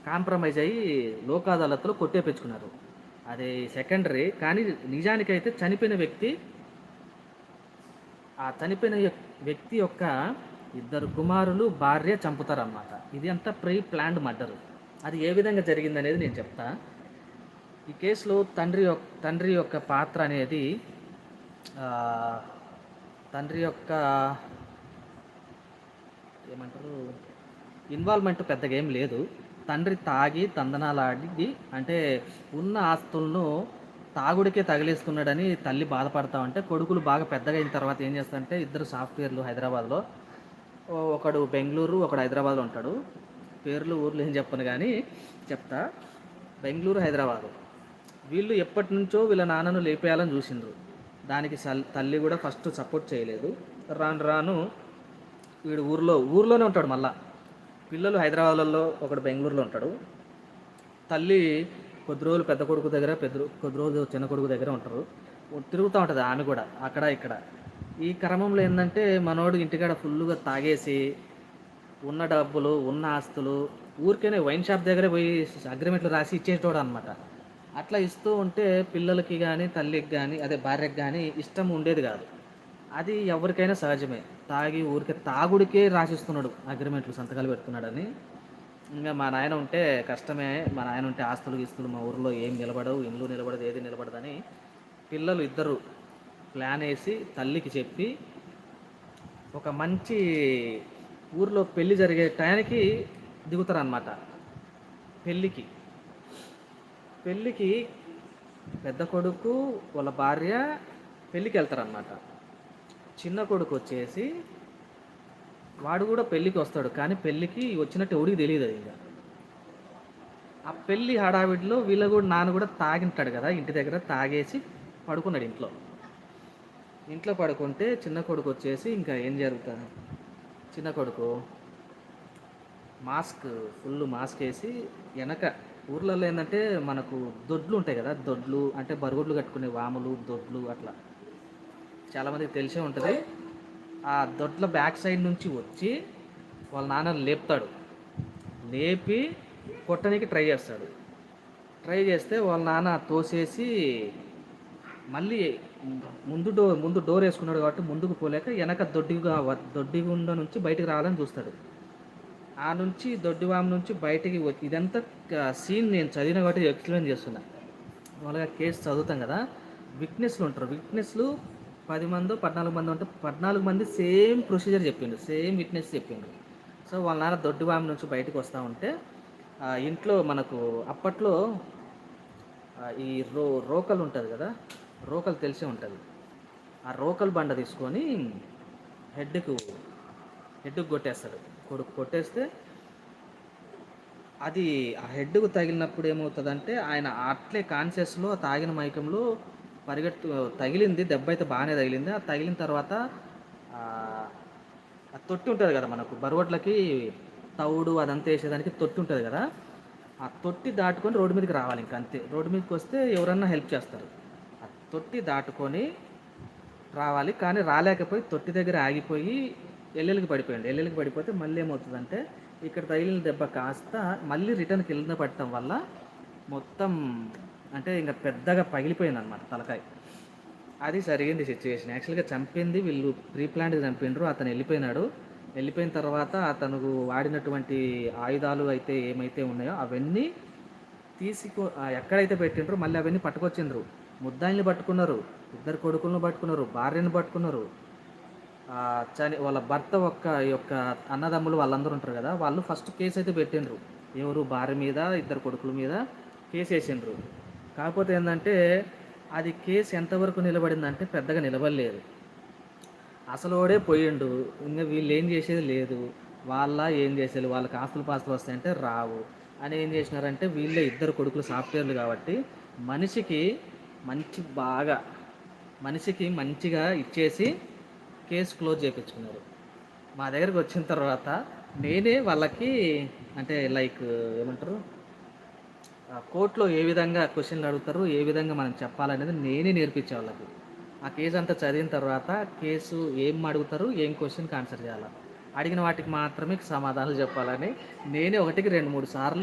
Compromise అయ్యి లోక్ అదాలత్‌లో కొట్టేపించుకున్నారు. అది secondary. కానీ నిజానికైతే చనిపోయిన వ్యక్తి ఆ చనిపోయిన వ్యక్తి యొక్క ఇద్దరు కుమారులు, భార్య చంపుతారనమాట. ఇది అంతా ప్రీ ప్లాన్డ్ మర్డర్. అది ఏ విధంగా జరిగిందనేది నేను చెప్తా. ఈ కేసులో తండ్రి యొక్క పాత్ర అనేది తండ్రి యొక్క ఏమంటారు ఇన్వాల్వ్మెంట్ పెద్దగా ఏం లేదు. తండ్రి తాగి తందనాలాడి అంటే ఉన్న ఆస్తులను తాగుడికే తగిలేస్తున్నాడని తల్లి బాధపడతా ఉంటే, కొడుకులు బాగా పెద్దగా అయిన తర్వాత ఏం చేస్తారంటే ఇద్దరు సాఫ్ట్వేర్లు హైదరాబాద్లో, ఒకడు బెంగళూరు ఒకడు హైదరాబాద్లో ఉంటాడు. పేర్లు ఊర్లు ఏం చెప్పను కానీ చెప్తా. బెంగళూరు హైదరాబాదు వీళ్ళు ఎప్పటి నుంచో వీళ్ళ నాన్నను లేపేయాలని చూసిండ్రు. దానికి తల్లి కూడా ఫస్ట్ సపోర్ట్ చేయలేదు. రాను రాను వీడు ఊర్లోనే ఉంటాడు. మళ్ళా పిల్లలు హైదరాబాద్లో, ఒకడు బెంగళూరులో ఉంటాడు. తల్లి కొద్ది రోజులు పెద్ద కొడుకు దగ్గర, కొద్ది రోజులు చిన్న కొడుకు దగ్గర ఉంటారు. తిరుగుతూ ఉంటుంది ఆమె కూడా అక్కడ ఇక్కడ. ఈ క్రమంలో ఏంటంటే మనోడు ఇంటికాడ ఫుల్గా తాగేసి ఉన్న డబ్బులు ఉన్న ఆస్తులు ఊరికేనే వైన్ షాప్ దగ్గరే పోయి అగ్రిమెంట్లు రాసి ఇచ్చేటోడు అనమాట. అట్లా ఇస్తూ ఉంటే పిల్లలకి కానీ తల్లికి కానీ అదే భార్యకి కానీ ఇష్టం ఉండేది కాదు. అది ఎవరికైనా సహజమే. తాగి ఊరికే తాగుడికే రాసిస్తున్నాడు అగ్రిమెంట్లు, సంతకాలు పెడుతున్నాడని. ఇంకా మా నాయన ఉంటే కష్టమే, మా నాయన ఉంటే ఆస్తులు గీస్తులు మా ఊరిలో ఏం నిలబడవు, ఇల్లు నిలబడదు, ఏది నిలబడదని పిల్లలు ఇద్దరు ప్లాన్ వేసి తల్లికి చెప్పి ఒక మంచి ఊరిలో పెళ్ళి జరిగే టయానికి దిగుతారనమాట. పెళ్ళికి పెద్ద కొడుకు వాళ్ళ భార్య పెళ్ళికి వెళ్తారనమాట. చిన్న కొడుకు వచ్చేసి వాడు కూడా పెళ్ళికి వస్తాడు. కానీ పెళ్ళికి వచ్చినట్టు ఎవడికి తెలియదు. అది ఇంకా ఆ పెళ్ళి హడావిడిలో వీళ్ళ కూడా నాన్న కూడా తాగింటాడు కదా, ఇంటి దగ్గర తాగేసి పడుకున్నాడు ఇంట్లో పడుకుంటే చిన్న కొడుకు వచ్చేసి ఇంకా ఏం జరుగుతుంది, చిన్న కొడుకు ఫుల్ మాస్క్ వేసి వెనక ఊర్లలో ఏంటంటే మనకు దొడ్లు ఉంటాయి కదా, దొడ్లు అంటే బరుగుడ్లు కట్టుకునే వాములు దొడ్లు అట్లా చాలామందికి తెలిసే ఉంటుంది. ఆ దొడ్ల బ్యాక్ సైడ్ నుంచి వచ్చి వాళ్ళ నాన్న లేపుతాడు. లేపి కొట్టడానికి ట్రై చేస్తే వాళ్ళ నాన్న తోసేసి మళ్ళీ ముందు డోర్ వేసుకున్నాడు కాబట్టి ముందుకు పోలేక వెనక దొడ్డిగుండ నుంచి బయటికి రావాలని చూస్తాడు. ఆ నుంచి దొడ్డివాము నుంచి బయటికి ఇదంతా సీన్ నేను చదివిన కాబట్టి ఎక్స్ప్లెయిన్ చేస్తున్నా. వాళ్ళగా కేసు చదువుతాం కదా, విట్నెస్లు ఉంటారు. విట్నెస్లు 10 మందో 14 మంది ఉంటే 14 మంది సేమ్ ప్రొసీజర్ చెప్పిండు, సేమ్ విట్నెస్ చెప్పిండు. సో వాళ్ళ నాన్న దొడ్డివాము నుంచి బయటకు వస్తూ ఉంటే ఇంట్లో మనకు అప్పట్లో ఈ రోకలు ఉంటుంది కదా, రోకలు తెలిసే ఉంటుంది. ఆ రోకల్ బండ తీసుకొని హెడ్కు కొట్టేస్తాడు. కొడుకు కొట్టేస్తే అది ఆ హెడ్కు తగిలినప్పుడు ఏమవుతుందంటే ఆయన అట్లే కాన్షియస్లో తాగిన మైకంలో తగిలింది. దెబ్బ అయితే బాగానే తగిలింది. ఆ తగిలిన తర్వాత ఆ తొట్టి ఉంటుంది కదా, మనకు బరువట్లకి తౌడు అదంతా వేసేదానికి తొట్టి ఉంటుంది కదా, ఆ తొట్టి దాటుకొని రోడ్డు మీదకి రావాలి. ఇంకా అంతే. రోడ్డు మీదకి వస్తే ఎవరన్నా హెల్ప్ చేస్తారు. ఆ తొట్టి దాటుకొని రావాలి. కానీ రాలేకపోయి తొట్టి దగ్గర ఆగిపోయి ఎల్లెలికి పడిపోతే మళ్ళీ ఏమవుతుందంటే ఇక్కడ తగిలిన దెబ్బ కాస్త మళ్ళీ రిటర్న్కి కింద పడటం వల్ల మొత్తం అంటే ఇంకా పెద్దగా పగిలిపోయింది అనమాట తలకాయ. అది జరిగింది సిచ్యువేషన్. యాక్చువల్గా చంపింది వీళ్ళు ప్రీ ప్లాన్డ్గా చంపిండ్రు. అతను వెళ్ళిపోయిన తర్వాత అతను వాడినటువంటి ఆయుధాలు అయితే ఏమైతే ఉన్నాయో అవన్నీ ఎక్కడైతే పెట్టిండ్రో మళ్ళీ అవన్నీ పట్టుకొచ్చిండ్రు. ముద్దాయిల్ని పట్టుకున్నారు, ఇద్దరు కొడుకులను పట్టుకున్నారు, భార్యను పట్టుకున్నారు. వాళ్ళ భర్త యొక్క అన్నదమ్ములు వాళ్ళందరూ ఉంటారు కదా, వాళ్ళు ఫస్ట్ కేసు అయితే పెట్టిండ్రు. ఎవరు భార్య మీద, ఇద్దరు కొడుకుల మీద కేసు వేసిండ్రు. కాకపోతే ఏంటంటే అది కేసు ఎంతవరకు నిలబడిందంటే పెద్దగా నిలబడలేదు. అసలు వాడే పోయిండు. ఇంకా వీళ్ళు ఏం చేసేది లేదు. ఏం చేసేది, వాళ్ళకి ఆస్తులు పాస్తులు వస్తాయంటే రావు అని ఏం చేసినారంటే వీళ్ళే ఇద్దరు కొడుకులు సాఫ్ట్వేర్లు కాబట్టి మనిషికి మంచిగా ఇచ్చేసి కేసు క్లోజ్ చేయించుకున్నారు. మా దగ్గరికి వచ్చిన తర్వాత నేనే వాళ్ళకి అంటే లైక్ ఏమంటారు, కోర్టులో ఏ విధంగా క్వశ్చన్లు అడుగుతారు, ఏ విధంగా మనం చెప్పాలనేది నేనే నేర్పించే వాళ్ళకి. ఆ కేసు అంతా చదివిన తర్వాత కేసు ఏం అడుగుతారు, ఏం క్వశ్చన్కి ఆన్సర్ చేయాలి, అడిగిన వాటికి మాత్రమే సమాధానాలు చెప్పాలని నేనే 1-2-3 సార్లు